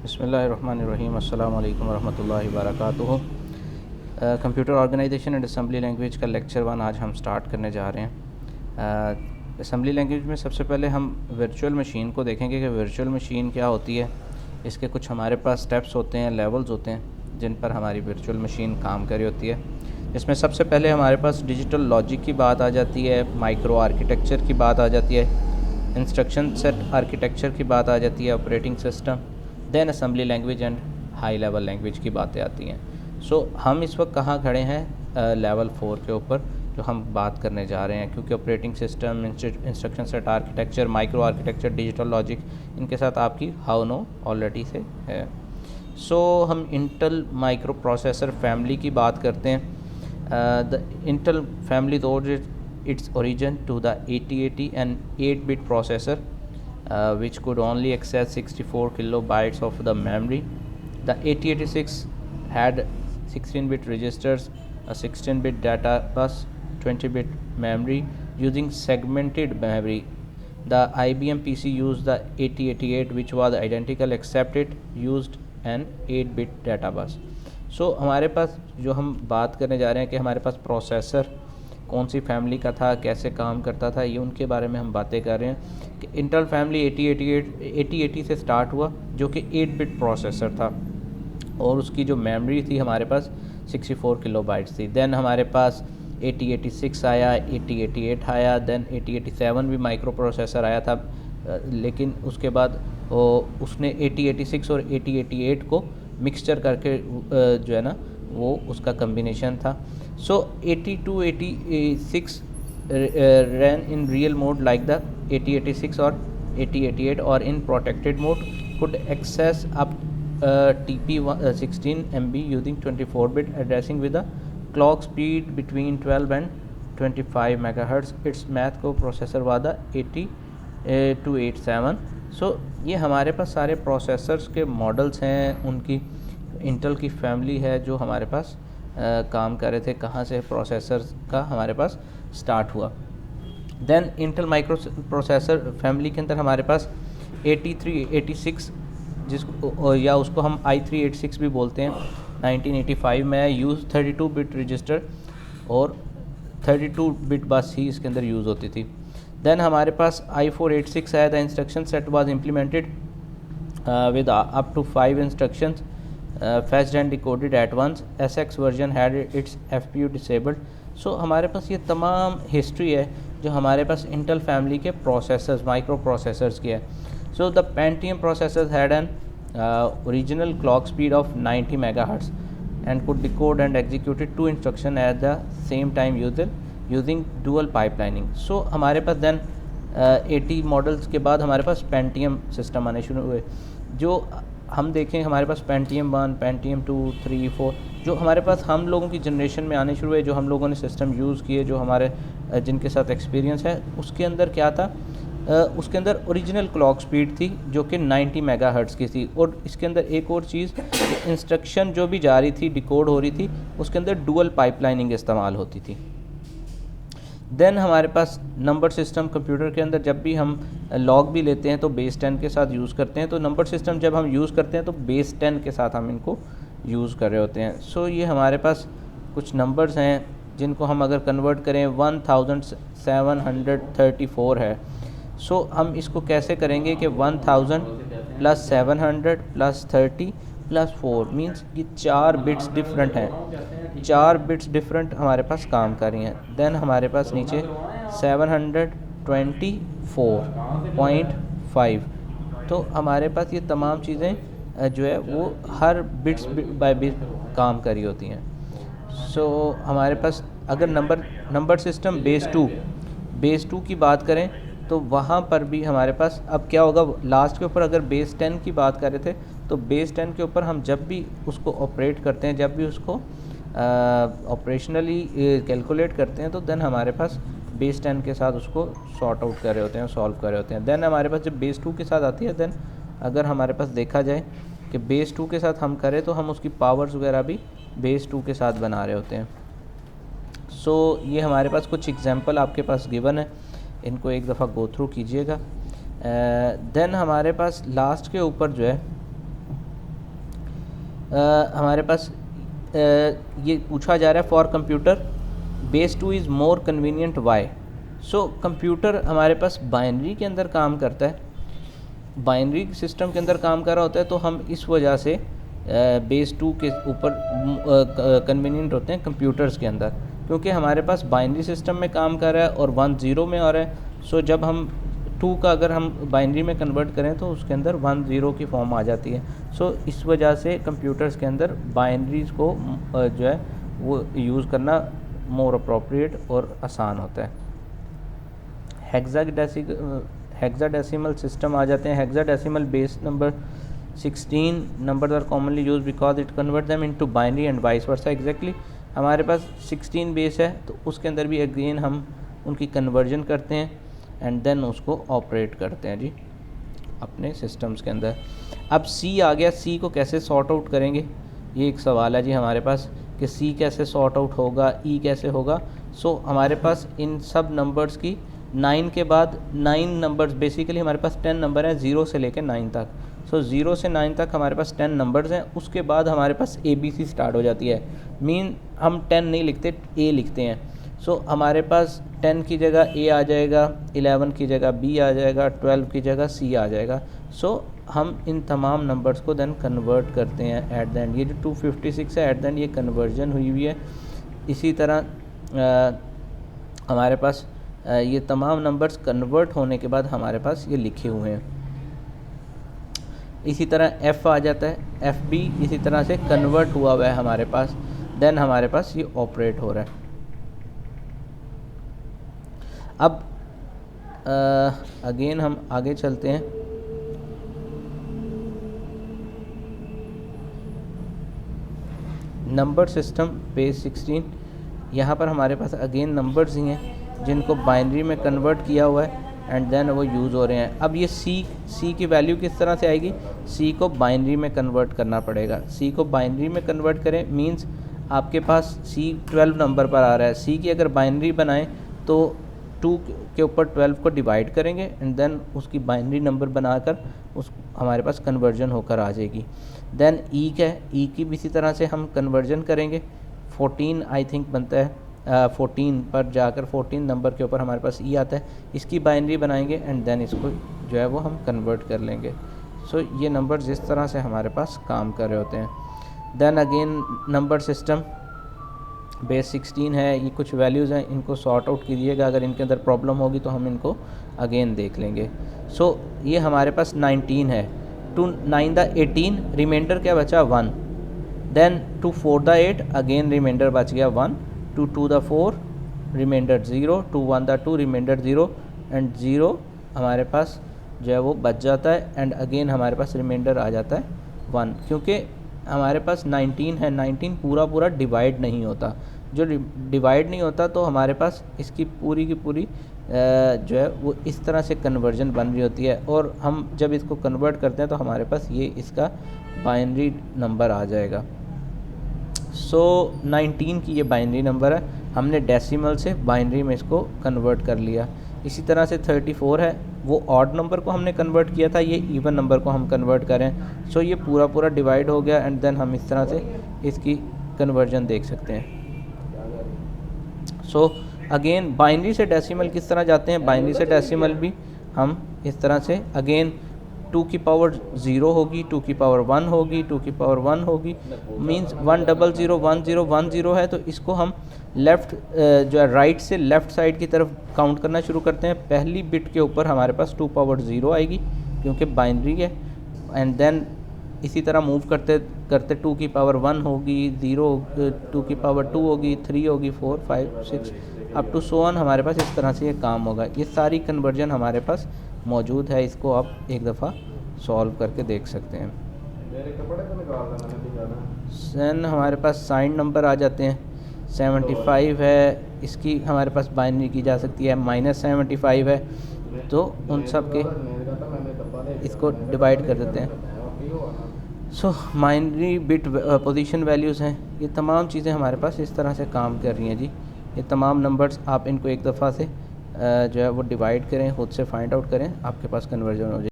बिस्मिल्लाहिर्रहमानिर्रहीम अस्सलामु अलैकुम वरहमतुल्लाहि वबरकातुहू। Computer organization and assembly language का लेक्चर 1 आज हम स्टार्ट करने जा रहे हैं। असम्बली लैंग्वेज में सबसे पहले हम वर्चुअल मशीन को देखेंगे कि वर्चुअल मशीन क्या होती है। इसके कुछ हमारे पास स्टेप्स होते हैं, लेवल्स होते हैं जिन पर हमारी वर्चुअल मशीन काम कर रही होती है। इसमें सबसे पहले हमारे पास डिजिटल लॉजिक की बात आ जाती है, माइक्रो आर्किटेक्चर की बात आ जाती है, इंस्ट्रक्शन सेट आर्किटेक्चर की बात आ जाती है, operating system, then assembly language and high level language की बातें आती हैं। सो हम इस वक्त कहाँ खड़े हैं? लेवल 4 के ऊपर जो हम बात करने जा रहे हैं, क्योंकि operating system, instruction set architecture, micro architecture, digital logic, इनके साथ आपकी हाउ नो ऑलरेडी से है। सो हम इंटेल माइक्रो प्रोसेसर फैमिली की बात करते हैं। The Intel family owed its origin to the 8080 and 8-bit processor, which could only access 64 kilobytes of the memory. The 8086 had 16-bit registers, a 16-bit data bus, 20-bit memory using segmented memory. The IBM PC used the 8088, which was identical except it used an 8-bit data bus. So हमारे पास जो हम बात करने जा रहे हैं कि हमारे पास प्रोसेसर कौन सी फैमिली का था, कैसे काम करता था, ये उनके बारे में हम बातें कर रहे हैं कि इंटेल फैमिली 8080 से स्टार्ट हुआ, जो कि 8-बिट प्रोसेसर था और उसकी जो मेमोरी थी हमारे पास 64 किलोबाइट्स थी। देन हमारे पास 8086 आया, 8088 आया, देन 8087 भी माइक्रो प्रोसेसर आया था, लेकिन उसके बाद उसने 8086 और 8088 को मिक्सचर करके जो है ना वो उसका कम्बिनेशन था। सो 8286 ran in real mode like the 8086 or 8088, or in protected mode could access up TP 16 MB using 24-bit addressing with a clock speed between 12 and 25 MHz. Its math coprocessor was the 8287. सो ये हमारे पास सारे processors के models हैं, उनकी Intel की family है जो हमारे पास काम कर रहे थे। कहाँ से प्रोसेसर का हमारे पास स्टार्ट हुआ। Then Intel microprocessor family के अंदर हमारे पास 8386 जिसको या उसको हम i386 भी बोलते हैं, 1985 में यूज़ 32 बिट रजिस्टर और 32 बिट बस ही इसके अंदर यूज़ होती थी। देन हमारे पास i486 आया। The instruction set was implemented with up to 5 instructions fetched and decoded at once. SX version had its FPU disabled. सो हमारे पास ये तमाम हिस्ट्री है जो हमारे पास इंटेल फैमिली के प्रोसेसर्स, माइक्रो प्रोसेसर्स की है। So the Pentium processor had an original clock speed of 90 megahertz and could decode and executed 2 instruction at the same time using dual pipelining. सो हमारे पास देन 80 मॉडल्स के बाद हमारे पास Pentium system आने शुरू हुए। जो हम देखें हमारे पास पेंटियम 1, पेंटियम 2, 3, 4 जो हमारे पास हम लोगों की जनरेशन में आने शुरू हुए, जो हम लोगों ने सिस्टम यूज़ किए, जो हमारे जिनके साथ एक्सपीरियंस है, उसके अंदर क्या था? उसके अंदर ओरिजिनल क्लॉक स्पीड थी जो कि 90 मेगाहर्ट्ज़ की थी। और इसके अंदर एक और चीज़, इंस्ट्रक्शन जो भी जा रही थी, डिकोड हो रही थी, उसके अंदर डुअल पाइपलाइनिंग इस्तेमाल होती थी। देन हमारे पास नंबर सिस्टम कंप्यूटर के अंदर जब भी हम लॉग भी लेते हैं तो बेस 10 के साथ यूज़ करते हैं। तो नंबर सिस्टम जब हम यूज़ करते हैं तो बेस 10 के साथ हम इनको यूज़ कर रहे होते हैं। सो ये हमारे पास कुछ नंबर्स हैं जिनको हम अगर कन्वर्ट करें 1734 है। सो हम इसको कैसे करेंगे कि 1000 प्लस 700 प्लस 30 प्लस 4 मीन्स ये 4 बिट्स डिफरेंट हैं, 4 बिट्स डिफरेंट हमारे पास काम कर रही हैं। देन हमारे पास नीचे 724.5, तो हमारे पास ये तमाम चीज़ें जो है वो हर बिट्स बाय बिट काम कर रही होती हैं। सो हमारे पास अगर नंबर सिस्टम बेस 2 की बात करें तो वहाँ पर भी हमारे पास अब क्या होगा, लास्ट के ऊपर अगर बेस 10 की बात कर रहे थे तो बेस 10 के ऊपर हम जब भी उसको ऑपरेट करते हैं, जब भी उसको ऑपरेशनली कैलकुलेट करते हैं, तो देन हमारे पास बेस 10 के साथ उसको सॉर्ट आउट कर रहे होते हैं, सॉल्व कर रहे होते हैं। देन हमारे पास जब बेस 2 के साथ आती है, देन अगर हमारे पास देखा जाए कि बेस 2 के साथ हम करें तो हम उसकी पावर्स वगैरह भी बेस 2 के साथ बना रहे होते हैं। सो ये हमारे पास कुछ एग्जांपल आपके पास गिवन है, इनको एक दफ़ा गो थ्रू कीजिएगा। देन हमारे पास लास्ट के ऊपर जो है हमारे पास ये पूछा जा रहा है for computer base 2 is more convenient why. So computer हमारे पास बाइनरी के अंदर काम करता है, बाइनरी सिस्टम के अंदर काम कर रहा होता है, तो हम इस वजह से बेस 2 के ऊपर कन्वीनियंट होते हैं कंप्यूटर्स के अंदर, क्योंकि हमारे पास बाइनरी सिस्टम में काम कर रहा है और 1 0 में आ रहा है। सो जब हम 2 का अगर हम बाइनरी में कन्वर्ट करें तो उसके अंदर 1 0 की फॉर्म आ जाती है। सो इस वजह से कंप्यूटर्स के अंदर बाइनरीज को जो है वो यूज़ करना मोर अप्रोप्रिएट और आसान होता है। हेक्साडेसिमल सिस्टम आ जाते हैं। Hexadecimal base number 16 numbers are commonly use because it convert them into binary and vice versa. Exactly हमारे पास 16 बेस है तो उसके अंदर भी अगेन हम उनकी कन्वर्जन करते हैं एंड देन उसको ऑपरेट करते हैं जी अपने सिस्टम्स के अंदर। अब सी आ गया, सी को कैसे सॉर्ट आउट करेंगे, ये एक सवाल है जी हमारे पास कि सी कैसे सॉर्ट आउट होगा, ई कैसे होगा। सो हमारे पास इन सब नंबर्स की 9 के बाद 9 नंबर्स, बेसिकली हमारे पास 10 नंबर हैं 0 से लेकर 9 तक। सो 0 से 9 तक हमारे पास 10 नंबर्स हैं। उसके बाद हमारे पास ABC स्टार्ट हो जाती है। मीन हम 10 नहीं लिखते, A लिखते हैं। सो हमारे पास 10 की जगह A आ जाएगा, 11 की जगह B आ जाएगा, 12 की जगह C आ जाएगा। सो हम इन तमाम नंबर्स को देन कन्वर्ट करते हैं एट द एंड। ये जो 256 है एट द एंड ये कन्वर्जन हुई हुई है। इसी तरह हमारे पास ये तमाम नंबर्स कन्वर्ट होने के बाद हमारे पास ये लिखे हुए हैं। इसी तरह F आ जाता है, F भी इसी तरह से कन्वर्ट हुआ है हमारे पास, देन हमारे पास ये ऑपरेट हो रहा है। अब अगेन हम आगे चलते हैं। नंबर सिस्टम बेस 16, यहाँ पर हमारे पास अगेन नंबर्स ही हैं जिनको बाइनरी में कन्वर्ट किया हुआ है एंड देन वो यूज़ हो रहे हैं। अब ये सी की वैल्यू किस तरह से आएगी, सी को बाइनरी में कन्वर्ट करना पड़ेगा। सी को बाइनरी में कन्वर्ट करें मींस आपके पास सी 12 नंबर पर आ रहा है। सी की अगर बाइनरी बनाएं तो 2 के ऊपर 12 को डिवाइड करेंगे एंड देन उसकी बाइनरी नंबर बनाकर उस हमारे पास कन्वर्जन होकर आ जाएगी। देन ई का है, ई की भी इसी तरह से हम कन्वर्जन करेंगे। 14 आई थिंक बनता है, 14 पर जाकर 14 नंबर के ऊपर हमारे पास ई आता है। इसकी बाइनरी बनाएंगे एंड देन इसको जो है वो हम कन्वर्ट कर लेंगे। सो ये नंबर जिस तरह से हमारे पास काम कर रहे होते हैं। Then again number system base 16 है, ये कुछ वैल्यूज़ हैं, इनको सॉर्ट आउट कीजिएगा। अगर इनके अंदर प्रॉब्लम होगी तो हम इनको अगेन देख लेंगे। सो ये हमारे पास 19 है। टू 9 द 18 रिमाइंडर क्या बचा 1। Then two 4 the 8 again reminder बच गया 1। Two 2 the 4 reminder 0। Two 1 the 2 reminder 0 and 0 हमारे पास जो है वो बच जाता है एंड अगेन हमारे पास रिमाइंडर आ जाता है 1। क्योंकि हमारे पास 19 है, 19 पूरा डिवाइड नहीं होता। जो डिवाइड नहीं होता तो हमारे पास इसकी पूरी की पूरी जो है वो इस तरह से कन्वर्जन बन रही होती है और हम जब इसको कन्वर्ट करते हैं तो हमारे पास ये इसका बाइनरी नंबर आ जाएगा। सो 19 की ये बाइनरी नंबर है, हमने डेसिमल से बाइनरी में इसको कन्वर्ट कर लिया। इसी तरह से 34 है, वो ऑड नंबर को हमने कन्वर्ट किया था, ये इवन नंबर को हम कन्वर्ट करें। सो ये पूरा डिवाइड हो गया एंड देन हम इस तरह से इसकी कन्वर्जन देख सकते हैं। सो अगेन बाइनरी से डेसिमल किस तरह जाते हैं, बाइनरी से डेसिमल भी हम इस तरह से अगेन 2 की पावर 0 होगी, 2 की पावर 1 होगी, 2 की पावर 1 होगी, मींस 1001010 है। तो इसको हम लेफ़्ट जो है राइट से लेफ़्ट साइड की तरफ काउंट करना शुरू करते हैं। पहली बिट के ऊपर हमारे पास 2 पावर 0 आएगी क्योंकि बाइनरी है एंड देन इसी तरह मूव करते करते 2 की पावर 1 होगी, 0 2 की पावर 2 होगी, 3 होगी, 4 5 6 अप टू सो ऑन हमारे पास इस तरह से ये काम होगा। ये सारी कन्वर्जन हमारे पास मौजूद है, इसको आप एक दफ़ा सॉल्व करके देख सकते हैं। देन हमारे पास साइन नंबर आ जाते हैं। 75 है, इसकी हमारे पास बाइनरी की जा सकती है, -75 है, तो उन सब के इसको डिवाइड कर देते हैं। सो बाइनरी बिट पोजीशन वैल्यूज़ हैं, ये तमाम चीज़ें हमारे पास इस तरह से काम कर रही हैं जी। ये तमाम नंबर्स आप इनको एक दफ़ा से जो है वो डिवाइड करें, खुद से फाइंड आउट करें, आपके पास कन्वर्जन हो जाए।